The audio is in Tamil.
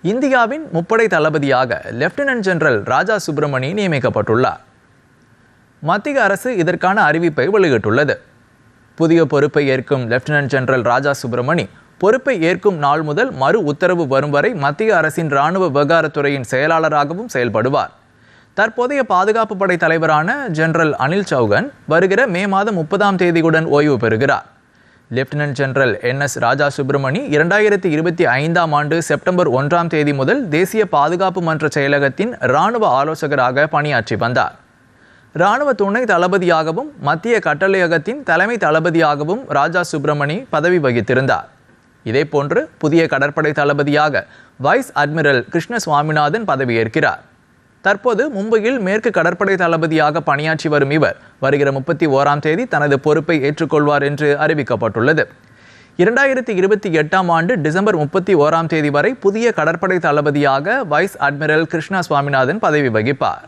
இந்தியாவின் முப்படை தளபதியாக லெப்டினன்ட் ஜெனரல் ராஜா சுப்பிரமணி நியமிக்கப்பட்டுள்ளார். மத்திய அரசு இதற்கான அறிவிப்பை வெளியிட்டுள்ளது. புதிய பொறுப்பை ஏற்கும் லெப்டினன்ட் ஜெனரல் ராஜா சுப்பிரமணி பொறுப்பை ஏற்கும் நாள் முதல் மறு உத்தரவு வரும் வரை மத்திய அரசின் இராணுவ விவகாரத்துறையின் செயலாளராகவும் செயல்படுவார். தற்போதைய பாதுகாப்பு படை தலைவரான ஜெனரல் அனில் சௌகன் வருகிற மே மாதம் 30ஆம் தேதியுடன் ஓய்வு பெறுகிறார். லெப்டினன்ட் ஜெனரல் NS ராஜா சுப்பிரமணி 2025ஆம் ஆண்டு செப்டம்பர் 1ஆம் தேதி முதல் தேசிய பாதுகாப்பு மன்ற செயலகத்தின் இராணுவ ஆலோசகராக பணியாற்றி வந்தார். இராணுவ துணை தளபதியாகவும் மத்திய கட்டளையகத்தின் தலைமை தளபதியாகவும் ராஜா சுப்பிரமணி பதவி வகித்திருந்தார். இதேபோன்று புதிய கடற்படை தளபதியாக வைஸ் அட்மிரல் கிருஷ்ண சுவாமிநாதன் பதவியேற்கிறார். தற்போது மும்பையில் மேற்கு கடற்படை தளபதியாக பணியாற்றி வரும் இவர் வருகிற 31ஆம் தேதி தனது பொறுப்பை ஏற்றுக்கொள்வார் என்று அறிவிக்கப்பட்டுள்ளது. 2028ஆம் ஆண்டு டிசம்பர் 31ஆம் தேதி வரை புதிய கடற்படை தளபதியாக வைஸ் அட்மிரல் கிருஷ்ண சுவாமிநாதன் பதவி வகிப்பார்.